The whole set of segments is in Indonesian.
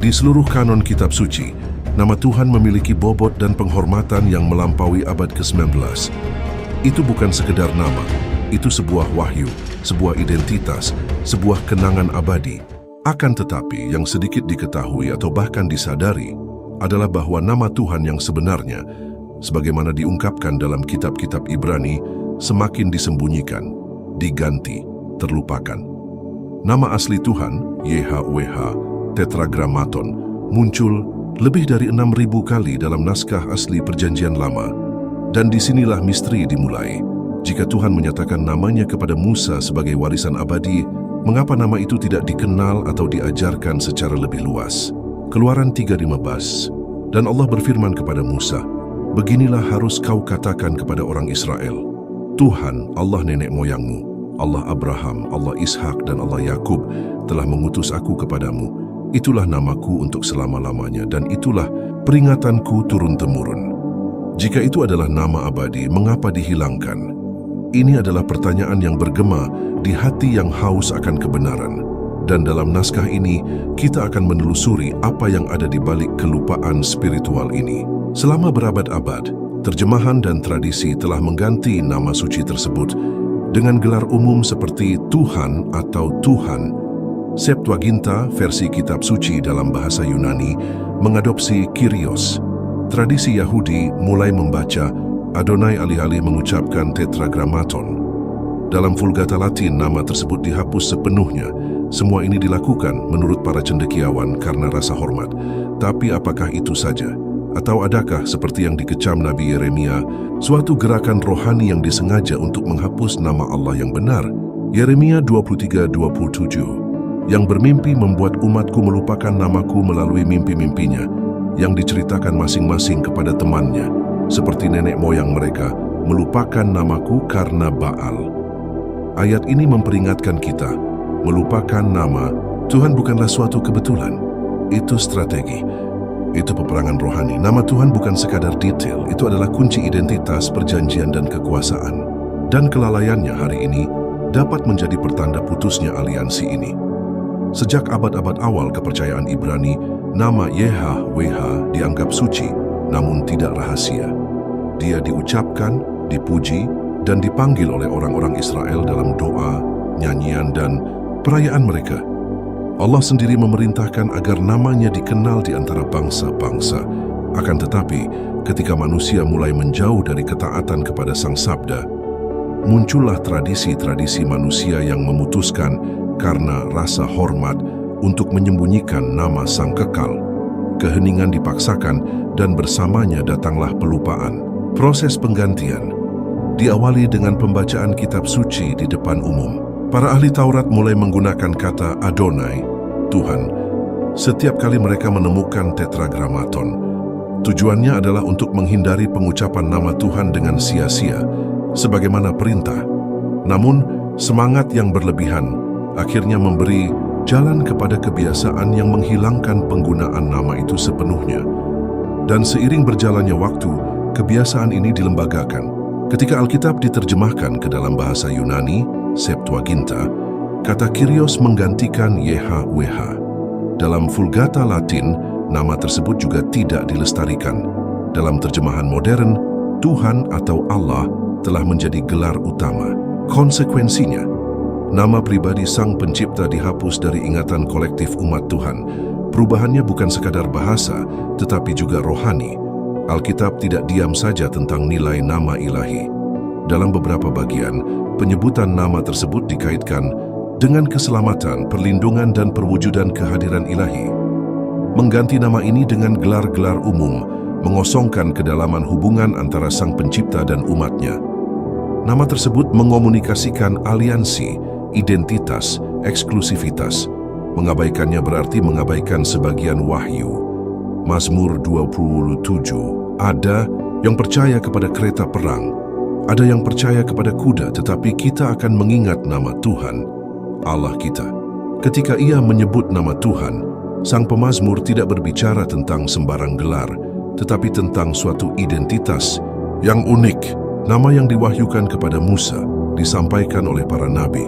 Di seluruh kanon kitab suci, nama Tuhan memiliki bobot dan penghormatan yang melampaui abad ke-19. Itu bukan sekedar nama, itu sebuah wahyu, sebuah identitas, sebuah kenangan abadi. Akan tetapi, yang sedikit diketahui atau bahkan disadari adalah bahwa nama Tuhan yang sebenarnya, sebagaimana diungkapkan dalam kitab-kitab Ibrani, semakin disembunyikan, diganti, terlupakan. Nama asli Tuhan, YHWH, Tetragrammaton, muncul lebih dari 6.000 kali dalam naskah asli Perjanjian Lama. Dan disinilah misteri dimulai. Jika Tuhan menyatakan namanya kepada Musa sebagai warisan abadi, mengapa nama itu tidak dikenal atau diajarkan secara lebih luas? Keluaran 3:15. Dan Allah berfirman kepada Musa, "Beginilah harus kau katakan kepada orang Israel, Tuhan, Allah nenek moyangmu, Allah Abraham, Allah Ishak, dan Allah Yakub telah mengutus aku kepadamu. Itulah namaku untuk selama-lamanya, dan itulah peringatanku turun-temurun." Jika itu adalah nama abadi, mengapa dihilangkan? Ini adalah pertanyaan yang bergema di hati yang haus akan kebenaran. Dan dalam naskah ini, kita akan menelusuri apa yang ada di balik kelupaan spiritual ini. Selama berabad-abad, terjemahan dan tradisi telah mengganti nama suci tersebut dengan gelar umum seperti Tuhan atau Tuhan. Septuaginta, versi kitab suci dalam bahasa Yunani, mengadopsi Kyrios. Tradisi Yahudi mulai membaca Adonai alih-alih mengucapkan Tetragrammaton. Dalam Vulgata Latin, nama tersebut dihapus sepenuhnya. Semua ini dilakukan menurut para cendekiawan karena rasa hormat. Tapi apakah itu saja? Atau adakah seperti yang dikecam Nabi Yeremia, suatu gerakan rohani yang disengaja untuk menghapus nama Allah yang benar? Yeremia 23:27. Yang bermimpi membuat umatku melupakan namaku melalui mimpi-mimpinya, yang diceritakan masing-masing kepada temannya, seperti nenek moyang mereka, melupakan namaku karena Baal. Ayat ini memperingatkan kita, melupakan nama Tuhan bukanlah suatu kebetulan. Itu strategi, itu peperangan rohani. Nama Tuhan bukan sekadar detail, itu adalah kunci identitas, perjanjian, dan kekuasaan. Dan kelalaiannya hari ini dapat menjadi pertanda putusnya aliansi ini. Sejak abad-abad awal kepercayaan Ibrani, nama YHWH dianggap suci, namun tidak rahasia. Dia diucapkan, dipuji, dan dipanggil oleh orang-orang Israel dalam doa, nyanyian, dan perayaan mereka. Allah sendiri memerintahkan agar namanya dikenal di antara bangsa-bangsa. Akan tetapi, ketika manusia mulai menjauh dari ketaatan kepada Sang Sabda, muncullah tradisi-tradisi manusia yang memutuskan karena rasa hormat untuk menyembunyikan nama Sang Kekal. Keheningan dipaksakan dan bersamanya datanglah pelupaan. Proses penggantian diawali dengan pembacaan kitab suci di depan umum. Para ahli Taurat mulai menggunakan kata Adonai, Tuhan, setiap kali mereka menemukan Tetragrammaton. Tujuannya adalah untuk menghindari pengucapan nama Tuhan dengan sia-sia, sebagaimana perintah. Namun, semangat yang berlebihan akhirnya memberi jalan kepada kebiasaan yang menghilangkan penggunaan nama itu sepenuhnya. Dan seiring berjalannya waktu, kebiasaan ini dilembagakan. Ketika Alkitab diterjemahkan ke dalam bahasa Yunani, Septuaginta, kata Kyrios menggantikan YHWH. Dalam Vulgata Latin, nama tersebut juga tidak dilestarikan. Dalam terjemahan modern, Tuhan atau Allah telah menjadi gelar utama. Konsekuensinya, nama pribadi Sang Pencipta dihapus dari ingatan kolektif umat Tuhan. Perubahannya bukan sekadar bahasa, tetapi juga rohani. Alkitab tidak diam saja tentang nilai nama ilahi. Dalam beberapa bagian, penyebutan nama tersebut dikaitkan dengan keselamatan, perlindungan, dan perwujudan kehadiran ilahi. Mengganti nama ini dengan gelar-gelar umum, mengosongkan kedalaman hubungan antara Sang Pencipta dan umatnya. Nama tersebut mengomunikasikan aliansi, identitas, eksklusivitas. Mengabaikannya berarti mengabaikan sebagian wahyu. Mazmur 27. Ada yang percaya kepada kereta perang, ada yang percaya kepada kuda, tetapi kita akan mengingat nama Tuhan, Allah kita. Ketika ia menyebut nama Tuhan, sang pemazmur tidak berbicara tentang sembarang gelar, tetapi tentang suatu identitas yang unik. Nama yang diwahyukan kepada Musa, disampaikan oleh para nabi,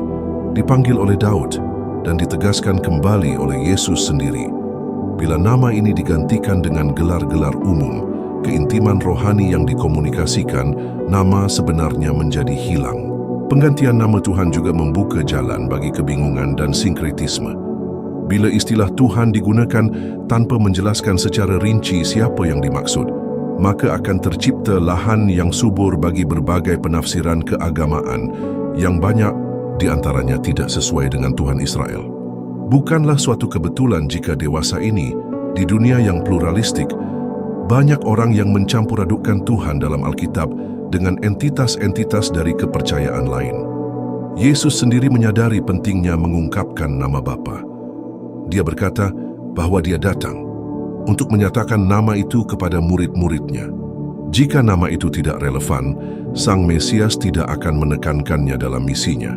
dipanggil oleh Daud, dan ditegaskan kembali oleh Yesus sendiri. Bila nama ini digantikan dengan gelar-gelar umum, keintiman rohani yang dikomunikasikan, nama sebenarnya menjadi hilang. Penggantian nama Tuhan juga membuka jalan bagi kebingungan dan sinkretisme. Bila istilah Tuhan digunakan tanpa menjelaskan secara rinci siapa yang dimaksud, maka akan tercipta lahan yang subur bagi berbagai penafsiran keagamaan yang banyak di antaranya tidak sesuai dengan Tuhan Israel. Bukanlah suatu kebetulan jika dewasa ini, di dunia yang pluralistik, banyak orang yang mencampur adukkan Tuhan dalam Alkitab dengan entitas-entitas dari kepercayaan lain. Yesus sendiri menyadari pentingnya mengungkapkan nama Bapa. Dia berkata bahwa dia datang untuk menyatakan nama itu kepada murid-muridnya. Jika nama itu tidak relevan, Sang Mesias tidak akan menekankannya dalam misinya.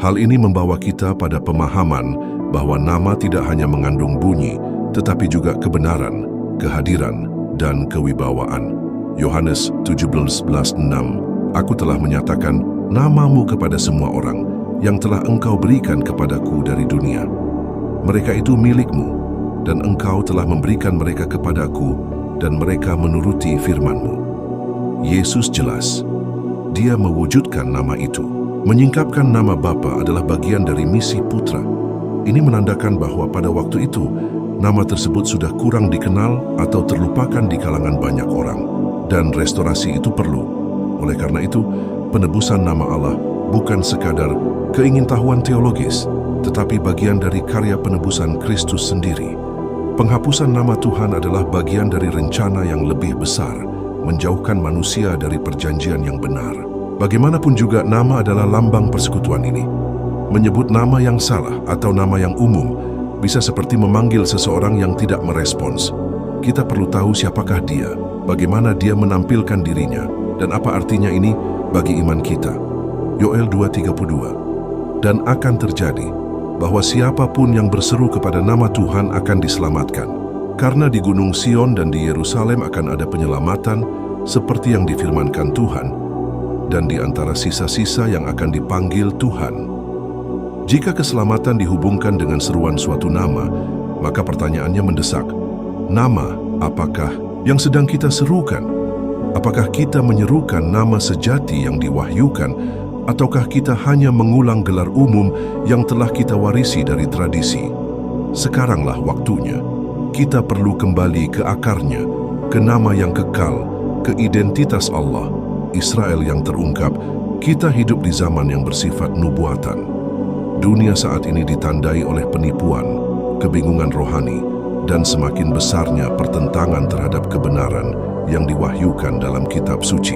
Hal ini membawa kita pada pemahaman bahwa nama tidak hanya mengandung bunyi, tetapi juga kebenaran, kehadiran, dan kewibawaan. Yohanes 17:6, Aku telah menyatakan namamu kepada semua orang yang telah engkau berikan kepadaku dari dunia. Mereka itu milikmu, dan engkau telah memberikan mereka kepadaku, dan mereka menuruti firman-Mu. Yesus jelas, dia mewujudkan nama itu. Menyingkapkan nama Bapa adalah bagian dari misi Putra. Ini menandakan bahwa pada waktu itu, nama tersebut sudah kurang dikenal atau terlupakan di kalangan banyak orang, dan restorasi itu perlu. Oleh karena itu, penebusan nama Allah bukan sekadar keingintahuan teologis, tetapi bagian dari karya penebusan Kristus sendiri. Penghapusan nama Tuhan adalah bagian dari rencana yang lebih besar, menjauhkan manusia dari perjanjian yang benar. Bagaimanapun juga, nama adalah lambang persekutuan ini. Menyebut nama yang salah atau nama yang umum bisa seperti memanggil seseorang yang tidak merespons. Kita perlu tahu siapakah dia, bagaimana dia menampilkan dirinya, dan apa artinya ini bagi iman kita. Yoel 2:32. Dan akan terjadi bahwa siapapun yang berseru kepada nama Tuhan akan diselamatkan. Karena di Gunung Sion dan di Yerusalem akan ada penyelamatan seperti yang difirmankan Tuhan, dan di antara sisa-sisa yang akan dipanggil Tuhan. Jika keselamatan dihubungkan dengan seruan suatu nama, maka pertanyaannya mendesak. Nama apakah yang sedang kita serukan? Apakah kita menyerukan nama sejati yang diwahyukan, ataukah kita hanya mengulang gelar umum yang telah kita warisi dari tradisi? Sekaranglah waktunya. Kita perlu kembali ke akarnya, ke nama yang kekal, ke identitas Allah, Israel yang terungkap. Kita hidup di zaman yang bersifat nubuatan. Dunia saat ini ditandai oleh penipuan, kebingungan rohani, dan semakin besarnya pertentangan terhadap kebenaran yang diwahyukan dalam kitab suci.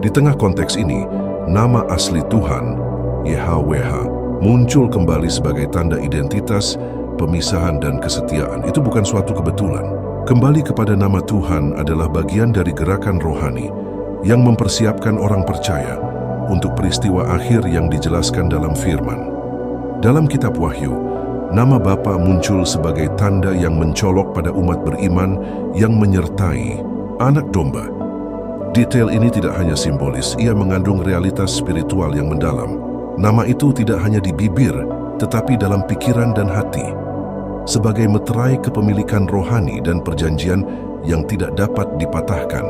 Di tengah konteks ini, nama asli Tuhan, Yahweh, muncul kembali sebagai tanda identitas, pemisahan, dan kesetiaan. Itu bukan suatu kebetulan. Kembali kepada nama Tuhan adalah bagian dari gerakan rohani yang mempersiapkan orang percaya untuk peristiwa akhir yang dijelaskan dalam firman. Dalam kitab Wahyu, nama Bapa muncul sebagai tanda yang mencolok pada umat beriman yang menyertai anak domba. Detail ini tidak hanya simbolis, ia mengandung realitas spiritual yang mendalam. Nama itu tidak hanya di bibir, tetapi dalam pikiran dan hati, sebagai meterai kepemilikan rohani dan perjanjian yang tidak dapat dipatahkan.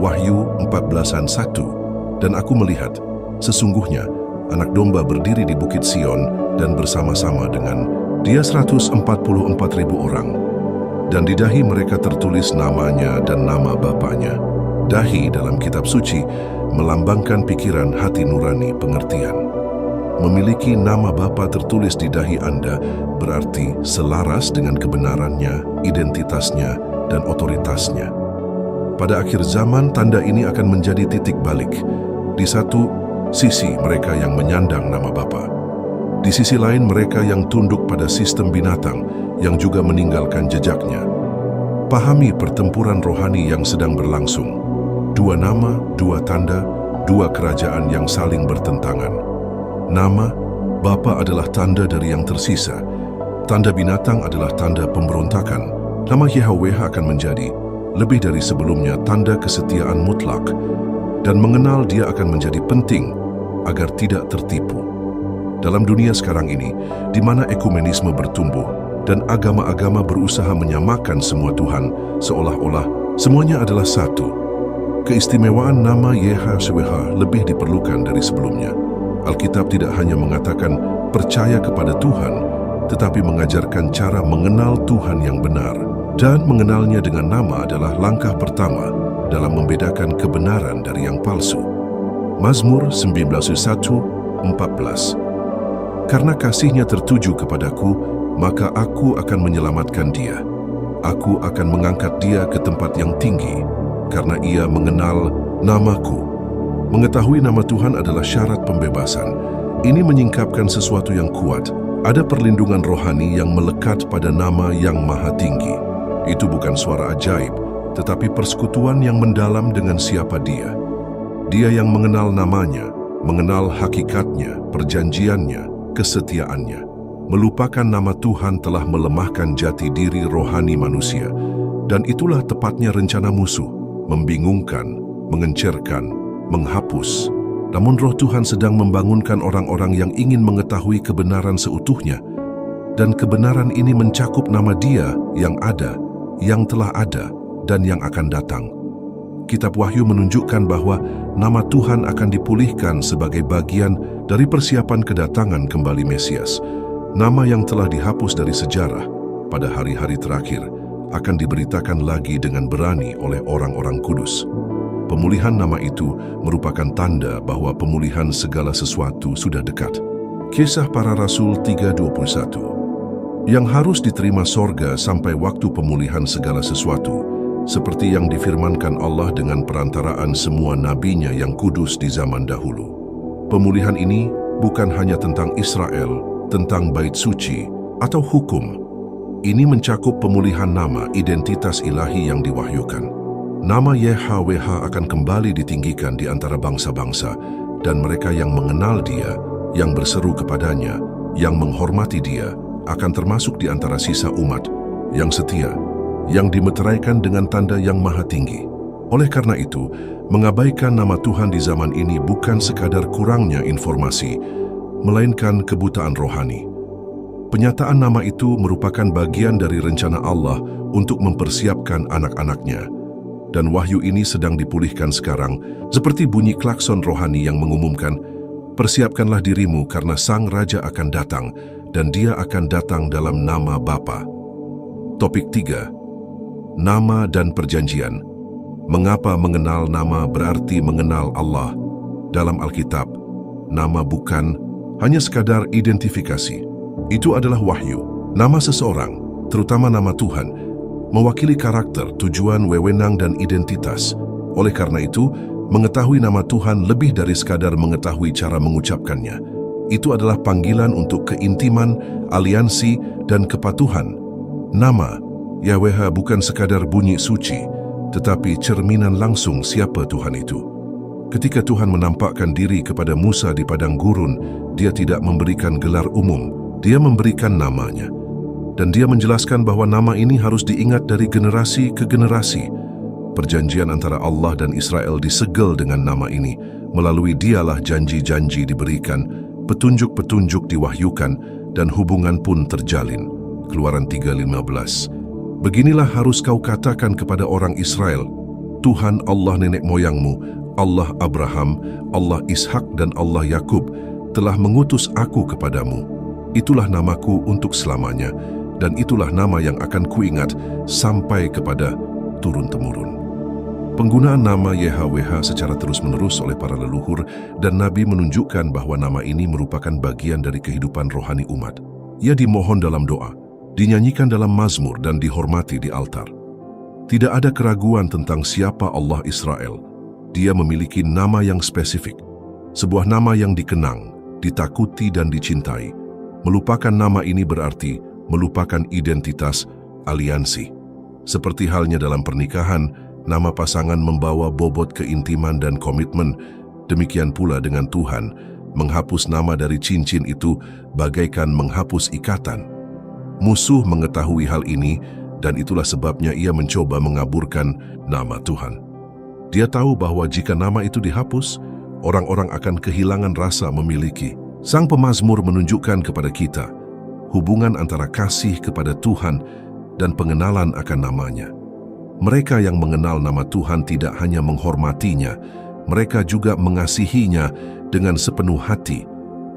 Wahyu 14:1. Dan aku melihat, sesungguhnya anak domba berdiri di Bukit Sion dan bersama-sama dengan dia 144.000 orang. Dan di dahi mereka tertulis namanya dan nama Bapanya. Dahi dalam kitab suci melambangkan pikiran hati nurani pengertian. Memiliki nama Bapa tertulis di dahi Anda berarti selaras dengan kebenarannya, identitasnya, dan otoritasnya. Pada akhir zaman, tanda ini akan menjadi titik balik. Di satu sisi mereka yang menyandang nama Bapa. Di sisi lain mereka yang tunduk pada sistem binatang yang juga meninggalkan jejaknya. Pahami pertempuran rohani yang sedang berlangsung. Dua nama, dua tanda, dua kerajaan yang saling bertentangan. Nama Bapa adalah tanda dari yang tersisa. Tanda binatang adalah tanda pemberontakan. Nama Yahweh akan menjadi, lebih dari sebelumnya, tanda kesetiaan mutlak, dan mengenal dia akan menjadi penting agar tidak tertipu. Dalam dunia sekarang ini, di mana ekumenisme bertumbuh, dan agama-agama berusaha menyamakan semua Tuhan, seolah-olah semuanya adalah satu. Keistimewaan nama YHWH lebih diperlukan dari sebelumnya. Alkitab tidak hanya mengatakan percaya kepada Tuhan, tetapi mengajarkan cara mengenal Tuhan yang benar. Dan mengenalnya dengan nama adalah langkah pertama dalam membedakan kebenaran dari yang palsu. Mazmur 19:1-14. Karena kasih-Nya tertuju kepadaku, maka aku akan menyelamatkan dia. Aku akan mengangkat dia ke tempat yang tinggi, karena ia mengenal namaku. Mengetahui nama Tuhan adalah syarat pembebasan. Ini menyingkapkan sesuatu yang kuat. Ada perlindungan rohani yang melekat pada nama yang maha tinggi. Itu bukan suara ajaib, tetapi persekutuan yang mendalam dengan siapa dia. Dia yang mengenal namanya, mengenal hakikatnya, perjanjiannya, kesetiaannya. Melupakan nama Tuhan telah melemahkan jati diri rohani manusia, dan itulah tepatnya rencana musuh, membingungkan, mengencerkan, menghapus. Namun Roh Tuhan sedang membangunkan orang-orang yang ingin mengetahui kebenaran seutuhnya, dan kebenaran ini mencakup nama Dia yang ada, yang telah ada, dan yang akan datang. Kitab Wahyu menunjukkan bahwa nama Tuhan akan dipulihkan sebagai bagian dari persiapan kedatangan kembali Mesias. Nama yang telah dihapus dari sejarah pada hari-hari terakhir akan diberitakan lagi dengan berani oleh orang-orang kudus. Pemulihan nama itu merupakan tanda bahwa pemulihan segala sesuatu sudah dekat. Kisah Para Rasul 3:21. Yang harus diterima sorga sampai waktu pemulihan segala sesuatu, seperti yang difirmankan Allah dengan perantaraan semua nabinya yang kudus di zaman dahulu. Pemulihan ini bukan hanya tentang Israel, tentang bait suci, atau hukum. Ini mencakup pemulihan nama identitas ilahi yang diwahyukan. Nama YHWH akan kembali ditinggikan di antara bangsa-bangsa, dan mereka yang mengenal Dia, yang berseru kepadanya, yang menghormati Dia, akan termasuk di antara sisa umat yang setia, yang dimeteraikan dengan tanda yang maha tinggi. Oleh karena itu, mengabaikan nama Tuhan di zaman ini bukan sekadar kurangnya informasi, melainkan kebutaan rohani. Penyataan nama itu merupakan bagian dari rencana Allah untuk mempersiapkan anak-anaknya. Dan wahyu ini sedang dipulihkan sekarang, seperti bunyi klakson rohani yang mengumumkan, persiapkanlah dirimu karena Sang Raja akan datang, dan Dia akan datang dalam nama Bapa. Topik 3. Nama dan perjanjian. Mengapa mengenal nama berarti mengenal Allah? Dalam Alkitab, nama bukan hanya sekadar identifikasi. Itu adalah wahyu. Nama seseorang, terutama nama Tuhan, mewakili karakter, tujuan, wewenang, dan identitas. Oleh karena itu, mengetahui nama Tuhan lebih dari sekadar mengetahui cara mengucapkannya. Itu adalah panggilan untuk keintiman, aliansi, dan kepatuhan. Nama, YHWH bukan sekadar bunyi suci, tetapi cerminan langsung siapa Tuhan itu. Ketika Tuhan menampakkan diri kepada Musa di padang gurun, Dia tidak memberikan gelar umum, Dia memberikan namanya. Dan Dia menjelaskan bahwa nama ini harus diingat dari generasi ke generasi. Perjanjian antara Allah dan Israel disegel dengan nama ini. Melalui Dialah janji-janji diberikan, petunjuk-petunjuk diwahyukan, dan hubungan pun terjalin. Keluaran 3:15. Beginilah harus kau katakan kepada orang Israel, Tuhan Allah nenek moyangmu, Allah Abraham, Allah Ishak dan Allah Yakub telah mengutus aku kepadamu. Itulah namaku untuk selamanya, dan itulah nama yang akan kuingat sampai kepada turun-temurun. Penggunaan nama YHWH secara terus-menerus oleh para leluhur dan nabi menunjukkan bahwa nama ini merupakan bagian dari kehidupan rohani umat. Ia dimohon dalam doa, dinyanyikan dalam mazmur, dan dihormati di altar. Tidak ada keraguan tentang siapa Allah Israel. Dia memiliki nama yang spesifik, sebuah nama yang dikenang, ditakuti, dan dicintai. Melupakan nama ini berarti melupakan identitas, aliansi. Seperti halnya dalam pernikahan, nama pasangan membawa bobot keintiman dan komitmen. Demikian pula dengan Tuhan, menghapus nama dari cincin itu bagaikan menghapus ikatan. Musuh mengetahui hal ini, dan itulah sebabnya ia mencoba mengaburkan nama Tuhan. Dia tahu bahwa jika nama itu dihapus, orang-orang akan kehilangan rasa memiliki. Sang pemazmur menunjukkan kepada kita, hubungan antara kasih kepada Tuhan dan pengenalan akan nama-Nya. Mereka yang mengenal nama Tuhan tidak hanya menghormatinya, mereka juga mengasihinya dengan sepenuh hati.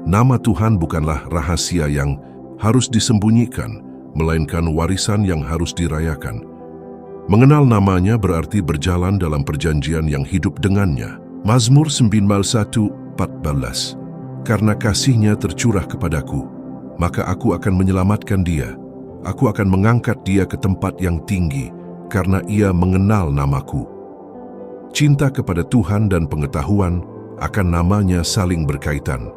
Nama Tuhan bukanlah rahasia yang harus disembunyikan, melainkan warisan yang harus dirayakan. Mengenal nama-Nya berarti berjalan dalam perjanjian yang hidup dengannya. Mazmur 91:14. Karena kasih-Nya tercurah kepadaku, maka aku akan menyelamatkan dia. Aku akan mengangkat dia ke tempat yang tinggi, karena ia mengenal namaku. Cinta kepada Tuhan dan pengetahuan akan nama-Nya saling berkaitan.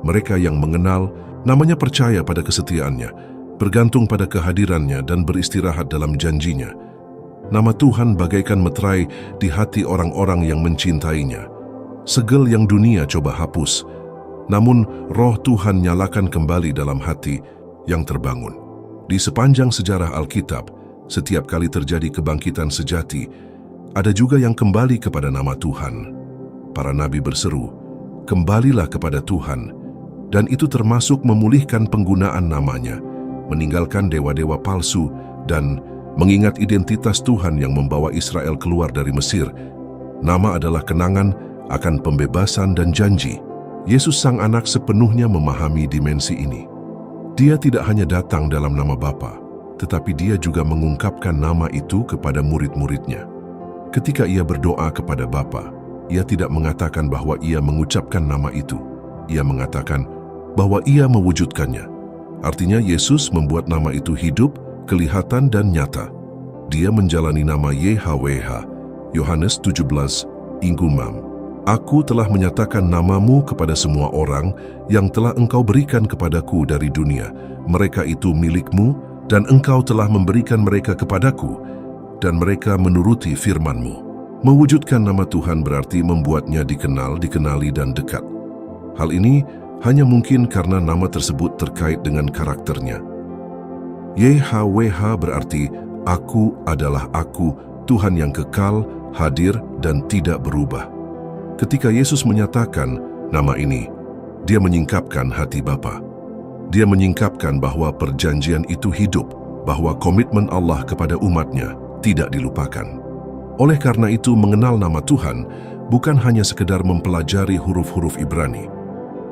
Mereka yang mengenal namanya percaya pada kesetiaan-Nya, bergantung pada kehadiran-Nya dan beristirahat dalam janji-Nya. Nama Tuhan bagaikan meterai di hati orang-orang yang mencintainya. Segel yang dunia coba hapus, namun roh Tuhan nyalakan kembali dalam hati yang terbangun. Di sepanjang sejarah Alkitab, setiap kali terjadi kebangkitan sejati, ada juga yang kembali kepada nama Tuhan. Para nabi berseru, "Kembalilah kepada Tuhan," dan itu termasuk memulihkan penggunaan nama-Nya, meninggalkan dewa-dewa palsu, dan mengingat identitas Tuhan yang membawa Israel keluar dari Mesir. Nama adalah kenangan akan pembebasan dan janji. Yesus Sang Anak sepenuhnya memahami dimensi ini. Dia tidak hanya datang dalam nama Bapa, tetapi Dia juga mengungkapkan nama itu kepada murid-muridnya. Ketika Ia berdoa kepada Bapa, Ia tidak mengatakan bahwa Ia mengucapkan nama itu. Ia mengatakan bahwa Ia mewujudkannya. Artinya Yesus membuat nama itu hidup, kelihatan dan nyata. Dia menjalani nama YHWH, Yohanes 17:6. Aku telah menyatakan namamu kepada semua orang yang telah engkau berikan kepadaku dari dunia. Mereka itu milikmu dan engkau telah memberikan mereka kepadaku dan mereka menuruti firman-Mu. Mewujudkan nama Tuhan berarti membuatnya dikenal, dikenali dan dekat. Hal ini hanya mungkin karena nama tersebut terkait dengan karakternya. YHWH berarti Aku adalah Aku, Tuhan yang kekal, hadir dan tidak berubah. Ketika Yesus menyatakan nama ini, Dia menyingkapkan hati Bapa. Dia menyingkapkan bahwa perjanjian itu hidup, bahwa komitmen Allah kepada umat-Nya tidak dilupakan. Oleh karena itu, mengenal nama Tuhan bukan hanya sekedar mempelajari huruf-huruf Ibrani.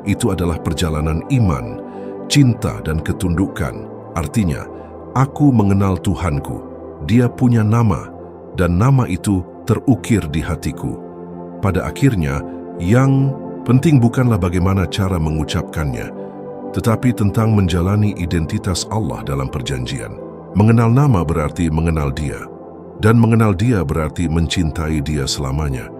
Itu adalah perjalanan iman, cinta dan ketundukan. Artinya, aku mengenal Tuhanku, Dia punya nama, dan nama itu terukir di hatiku. Pada akhirnya, yang penting bukanlah bagaimana cara mengucapkannya, tetapi tentang menjalani identitas Allah dalam perjanjian. Mengenal nama berarti mengenal Dia, dan mengenal Dia berarti mencintai Dia selamanya.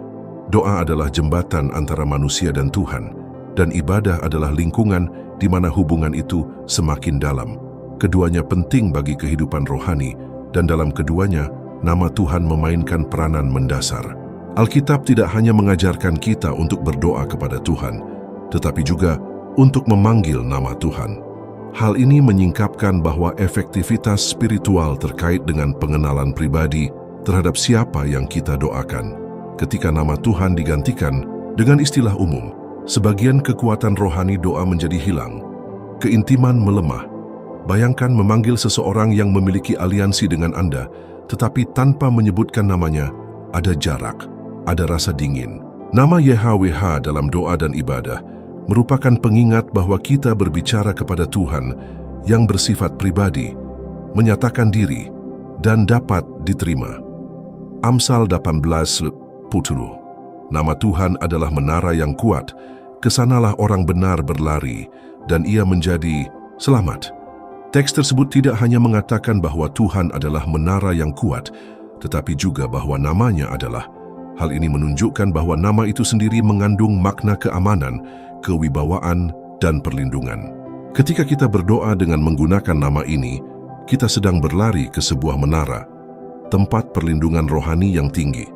Doa adalah jembatan antara manusia dan Tuhan, dan ibadah adalah lingkungan di mana hubungan itu semakin dalam. Keduanya penting bagi kehidupan rohani, dan dalam keduanya, nama Tuhan memainkan peranan mendasar. Alkitab tidak hanya mengajarkan kita untuk berdoa kepada Tuhan, tetapi juga untuk memanggil nama Tuhan. Hal ini menyingkapkan bahwa efektivitas spiritual terkait dengan pengenalan pribadi terhadap siapa yang kita doakan. Ketika nama Tuhan digantikan dengan istilah umum, sebagian kekuatan rohani doa menjadi hilang. Keintiman melemah. Bayangkan memanggil seseorang yang memiliki aliansi dengan Anda, tetapi tanpa menyebutkan namanya, ada jarak. Ada rasa dingin. Nama YHWH dalam doa dan ibadah merupakan pengingat bahwa kita berbicara kepada Tuhan yang bersifat pribadi, menyatakan diri, dan dapat diterima. Amsal 18:10. Nama Tuhan adalah menara yang kuat, kesanalah orang benar berlari, dan ia menjadi selamat. Teks tersebut tidak hanya mengatakan bahwa Tuhan adalah menara yang kuat, tetapi juga bahwa namanya adalah. Hal ini menunjukkan bahwa nama itu sendiri mengandung makna keamanan, kewibawaan, dan perlindungan. Ketika kita berdoa dengan menggunakan nama ini, kita sedang berlari ke sebuah menara, tempat perlindungan rohani yang tinggi.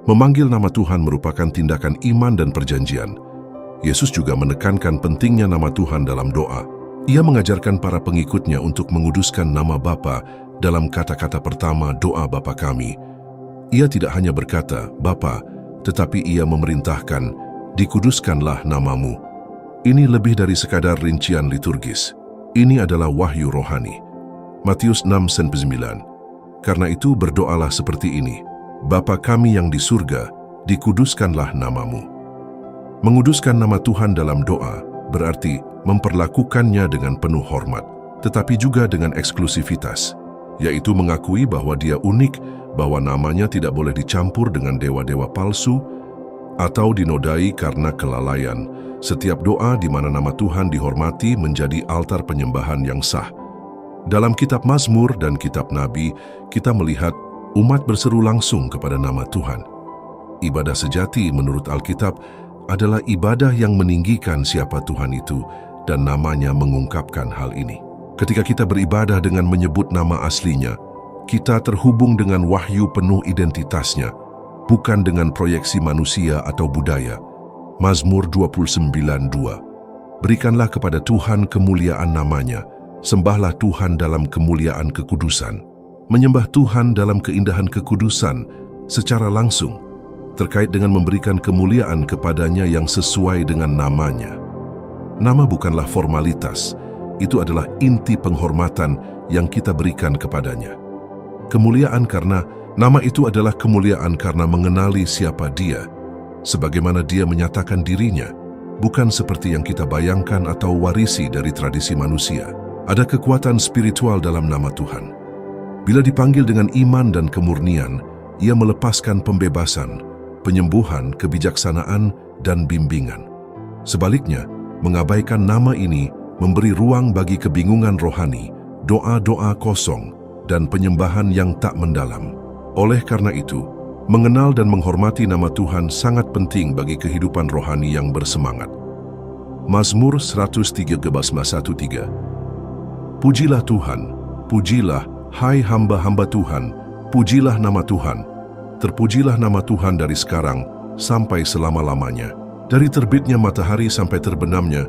Memanggil nama Tuhan merupakan tindakan iman dan perjanjian. Yesus juga menekankan pentingnya nama Tuhan dalam doa. Ia mengajarkan para pengikutnya untuk menguduskan nama Bapa dalam kata-kata pertama doa Bapa kami. Ia tidak hanya berkata, Bapa, tetapi ia memerintahkan, dikuduskanlah namamu. Ini lebih dari sekadar rincian liturgis. Ini adalah wahyu rohani. Matius 6:9. Karena itu berdoalah seperti ini, Bapa kami yang di surga, dikuduskanlah namamu. Menguduskan nama Tuhan dalam doa berarti memperlakukannya dengan penuh hormat, tetapi juga dengan eksklusivitas, yaitu mengakui bahwa dia unik, bahwa namanya tidak boleh dicampur dengan dewa-dewa palsu atau dinodai karena kelalaian. Setiap doa di mana nama Tuhan dihormati menjadi altar penyembahan yang sah. Dalam kitab Mazmur dan kitab Nabi, kita melihat umat berseru langsung kepada nama Tuhan. Ibadah sejati menurut Alkitab adalah ibadah yang meninggikan siapa Tuhan itu dan namanya mengungkapkan hal ini. Ketika kita beribadah dengan menyebut nama aslinya, kita terhubung dengan wahyu penuh identitasnya, bukan dengan proyeksi manusia atau budaya. Mazmur 29:2. Berikanlah kepada Tuhan kemuliaan namanya, sembahlah Tuhan dalam kemuliaan kekudusan. Menyembah Tuhan dalam keindahan kekudusan secara langsung terkait dengan memberikan kemuliaan kepadanya yang sesuai dengan namanya. Nama bukanlah formalitas, itu adalah inti penghormatan yang kita berikan kepadanya. Kemuliaan karena nama itu adalah kemuliaan karena mengenali siapa dia, sebagaimana dia menyatakan dirinya, bukan seperti yang kita bayangkan atau warisi dari tradisi manusia. Ada kekuatan spiritual dalam nama Tuhan. Bila dipanggil dengan iman dan kemurnian, ia melepaskan pembebasan, penyembuhan, kebijaksanaan, dan bimbingan. Sebaliknya, mengabaikan nama ini memberi ruang bagi kebingungan rohani, doa-doa kosong, dan penyembahan yang tak mendalam. Oleh karena itu, mengenal dan menghormati nama Tuhan sangat penting bagi kehidupan rohani yang bersemangat. Mazmur 103:1-3. Pujilah Tuhan, pujilah, hai hamba-hamba Tuhan, pujilah nama Tuhan. Terpujilah nama Tuhan dari sekarang sampai selama-lamanya. Dari terbitnya matahari sampai terbenamnya,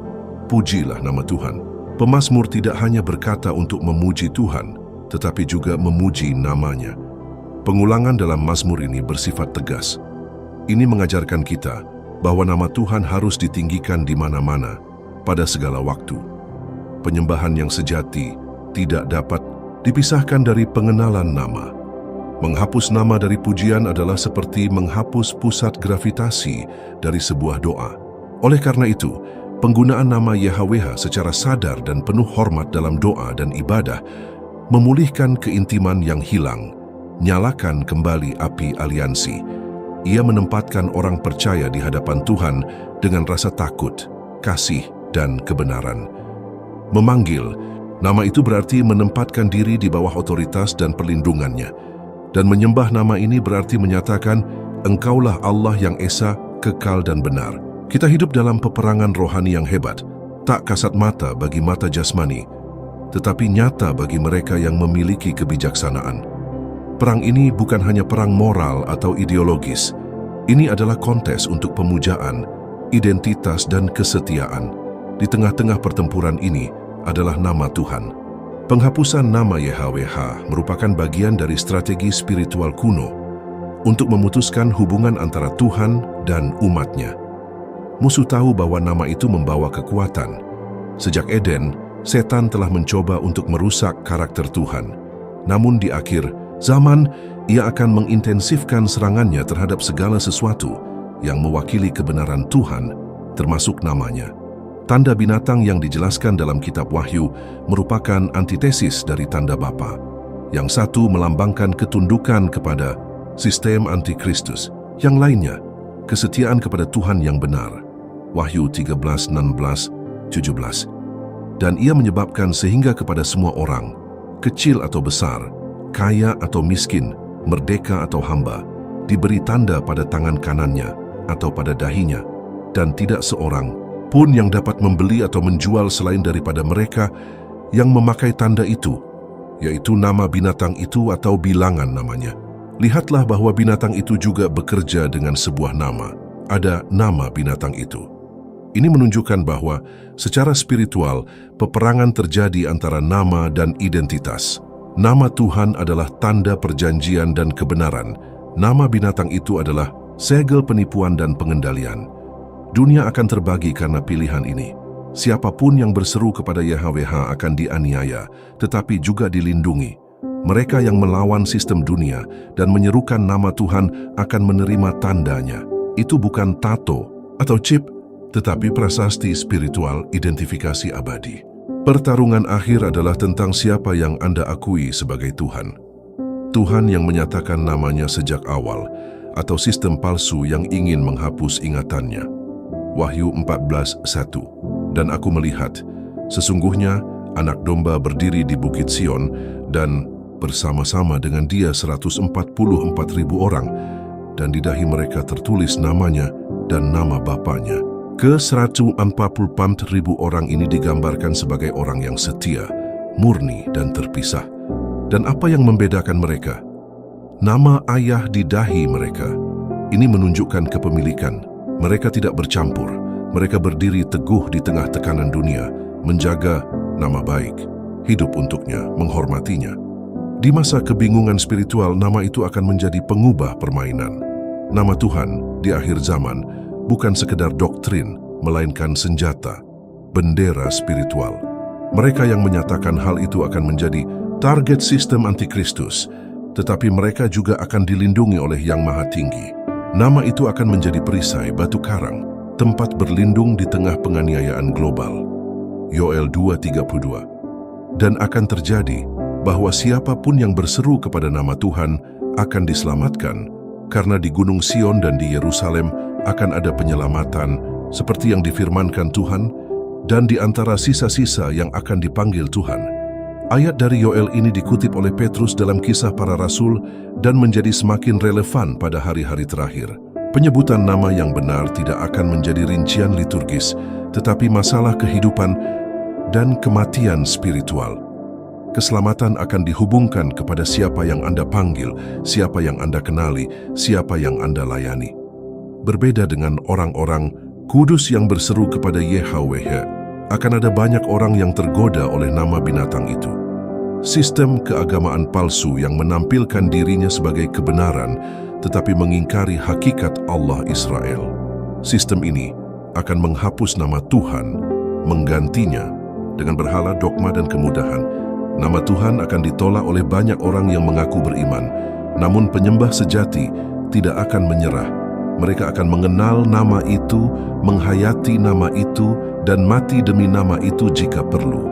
pujilah nama Tuhan. Pemazmur tidak hanya berkata untuk memuji Tuhan, tetapi juga memuji namanya. Pengulangan dalam Mazmur ini bersifat tegas. Ini mengajarkan kita bahwa nama Tuhan harus ditinggikan di mana-mana, pada segala waktu. Penyembahan yang sejati tidak dapat dipisahkan dari pengenalan nama. Menghapus nama dari pujian adalah seperti menghapus pusat gravitasi dari sebuah doa. Oleh karena itu, penggunaan nama YHWH secara sadar dan penuh hormat dalam doa dan ibadah memulihkan keintiman yang hilang, nyalakan kembali api aliansi. Ia menempatkan orang percaya di hadapan Tuhan dengan rasa takut, kasih, dan kebenaran. Memanggil, nama itu berarti menempatkan diri di bawah otoritas dan perlindungannya. Dan menyembah nama ini berarti menyatakan, Engkaulah Allah yang esa, kekal dan benar. Kita hidup dalam peperangan rohani yang hebat, tak kasat mata bagi mata jasmani, tetapi nyata bagi mereka yang memiliki kebijaksanaan. Perang ini bukan hanya perang moral atau ideologis. Ini adalah kontes untuk pemujaan, identitas dan kesetiaan. Di tengah-tengah pertempuran ini adalah nama Tuhan. Penghapusan nama YHWH merupakan bagian dari strategi spiritual kuno untuk memutuskan hubungan antara Tuhan dan umatnya. Musuh tahu bahwa nama itu membawa kekuatan. Sejak Eden, setan telah mencoba untuk merusak karakter Tuhan. Namun di akhir zaman, ia akan mengintensifkan serangannya terhadap segala sesuatu yang mewakili kebenaran Tuhan, termasuk namanya. Tanda binatang yang dijelaskan dalam kitab Wahyu merupakan antitesis dari tanda Bapa. Yang satu melambangkan ketundukan kepada sistem antikristus. Yang lainnya, kesetiaan kepada Tuhan yang benar. Wahyu 13:16-17. Dan ia menyebabkan sehingga kepada semua orang, kecil atau besar, kaya atau miskin, merdeka atau hamba, diberi tanda pada tangan kanannya atau pada dahinya, dan tidak seorang pun yang dapat membeli atau menjual selain daripada mereka yang memakai tanda itu, yaitu nama binatang itu atau bilangan namanya. Lihatlah bahwa binatang itu juga bekerja dengan sebuah nama. Ada nama binatang itu. Ini menunjukkan bahwa secara spiritual, peperangan terjadi antara nama dan identitas. Nama Tuhan adalah tanda perjanjian dan kebenaran. Nama binatang itu adalah segel penipuan dan pengendalian. Dunia akan terbagi karena pilihan ini. Siapapun yang berseru kepada YHWH akan dianiaya, tetapi juga dilindungi. Mereka yang melawan sistem dunia dan menyerukan nama Tuhan akan menerima tandanya. Itu bukan tato atau chip, tetapi prasasti spiritual identifikasi abadi. Pertarungan akhir adalah tentang siapa yang Anda akui sebagai Tuhan. Tuhan yang menyatakan namanya sejak awal, atau sistem palsu yang ingin menghapus ingatannya. Wahyu 14:1. Dan aku melihat, sesungguhnya anak domba berdiri di Bukit Sion dan bersama-sama dengan dia 144.000 orang, dan di dahi mereka tertulis namanya dan nama Bapanya. Ke-144.000 orang ini digambarkan sebagai orang yang setia, murni dan terpisah. Dan apa yang membedakan mereka? Nama ayah di dahi mereka. Ini menunjukkan kepemilikan. Mereka tidak bercampur. Mereka berdiri teguh di tengah tekanan dunia, menjaga nama baik, hidup untuknya, menghormatinya. Di masa kebingungan spiritual, nama itu akan menjadi pengubah permainan. Nama Tuhan di akhir zaman bukan sekedar doktrin, melainkan senjata, bendera spiritual. Mereka yang menyatakan hal itu akan menjadi target sistem antikristus, tetapi mereka juga akan dilindungi oleh Yang Maha Tinggi. Nama itu akan menjadi perisai batu karang, tempat berlindung di tengah penganiayaan global. Yoel 2:32. Dan akan terjadi bahwa siapapun yang berseru kepada nama Tuhan akan diselamatkan, karena di Gunung Sion dan di Yerusalem akan ada penyelamatan seperti yang difirmankan Tuhan, dan di antara sisa-sisa yang akan dipanggil Tuhan. Ayat dari Yoel ini dikutip oleh Petrus dalam Kisah Para Rasul dan menjadi semakin relevan pada hari-hari terakhir. Penyebutan nama yang benar tidak akan menjadi rincian liturgis, tetapi masalah kehidupan dan kematian spiritual. Keselamatan akan dihubungkan kepada siapa yang Anda panggil, siapa yang Anda kenali, siapa yang Anda layani. Berbeda dengan orang-orang kudus yang berseru kepada YHWH, akan ada banyak orang yang tergoda oleh nama binatang itu. Sistem keagamaan palsu yang menampilkan dirinya sebagai kebenaran, tetapi mengingkari hakikat Allah Israel. Sistem ini akan menghapus nama Tuhan, menggantinya dengan berhala, dogma, dan kemudahan. Nama Tuhan akan ditolak oleh banyak orang yang mengaku beriman, namun penyembah sejati tidak akan menyerah. Mereka akan mengenal nama itu, menghayati nama itu, dan mati demi nama itu jika perlu.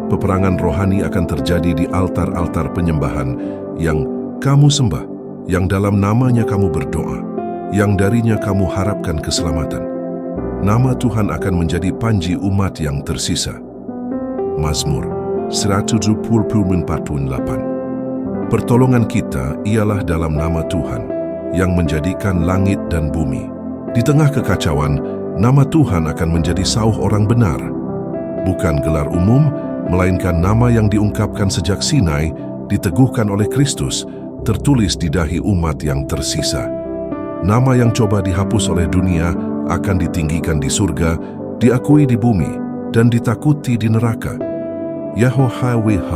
Peperangan rohani akan terjadi di altar-altar penyembahan yang kamu sembah, yang dalam namanya kamu berdoa, yang darinya kamu harapkan keselamatan. Nama Tuhan akan menjadi panji umat yang tersisa. Mazmur 148. Pertolongan kita ialah dalam nama Tuhan, yang menjadikan langit dan bumi. Di tengah kekacauan, nama Tuhan akan menjadi sauh orang benar. Bukan gelar umum, melainkan nama yang diungkapkan sejak Sinai, diteguhkan oleh Kristus, tertulis di dahi umat yang tersisa. Nama yang coba dihapus oleh dunia akan ditinggikan di surga, diakui di bumi, dan ditakuti di neraka. YHWH,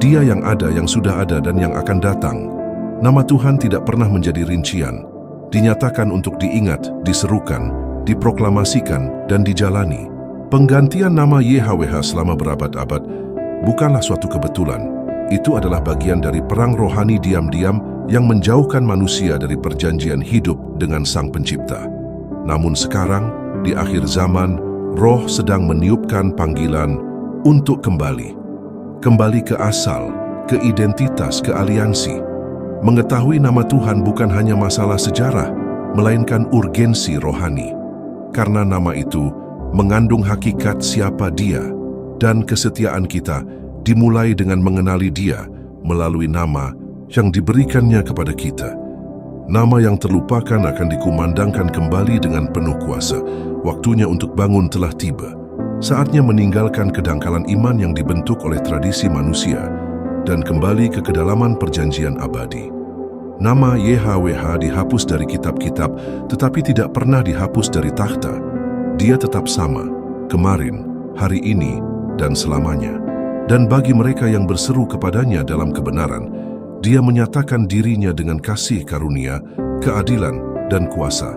Dia yang ada, yang sudah ada, dan yang akan datang. Nama Tuhan tidak pernah menjadi rincian, dinyatakan untuk diingat, diserukan, diproklamasikan, dan dijalani. Penggantian nama YHWH selama berabad-abad bukanlah suatu kebetulan. Itu adalah bagian dari perang rohani diam-diam yang menjauhkan manusia dari perjanjian hidup dengan Sang Pencipta. Namun sekarang, di akhir zaman, Roh sedang meniupkan panggilan untuk kembali ke asal, ke identitas, ke aliansi. Mengetahui nama Tuhan bukan hanya masalah sejarah, melainkan urgensi rohani. Karena nama itu mengandung hakikat siapa Dia, dan kesetiaan kita dimulai dengan mengenali Dia melalui nama yang diberikannya kepada kita. Nama yang terlupakan akan dikumandangkan kembali dengan penuh kuasa. Waktunya untuk bangun telah tiba. Saatnya meninggalkan kedangkalan iman yang dibentuk oleh tradisi manusia dan kembali ke kedalaman perjanjian abadi. Nama YHWH dihapus dari kitab-kitab, tetapi tidak pernah dihapus dari takhta. Dia tetap sama, kemarin, hari ini, dan selamanya. Dan bagi mereka yang berseru kepadanya dalam kebenaran, Dia menyatakan dirinya dengan kasih karunia, keadilan, dan kuasa.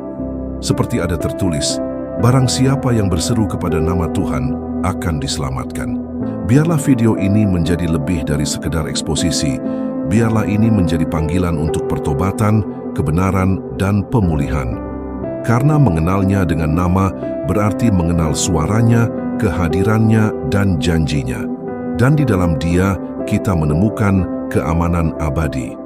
Seperti ada tertulis, Barang siapa yang berseru kepada nama Tuhan akan diselamatkan. Biarlah video ini menjadi lebih dari sekedar eksposisi. Biarlah ini menjadi panggilan untuk pertobatan, kebenaran, dan pemulihan. Karena mengenalnya dengan nama berarti mengenal suaranya, kehadirannya, dan janjinya. Dan di dalam Dia kita menemukan keamanan abadi.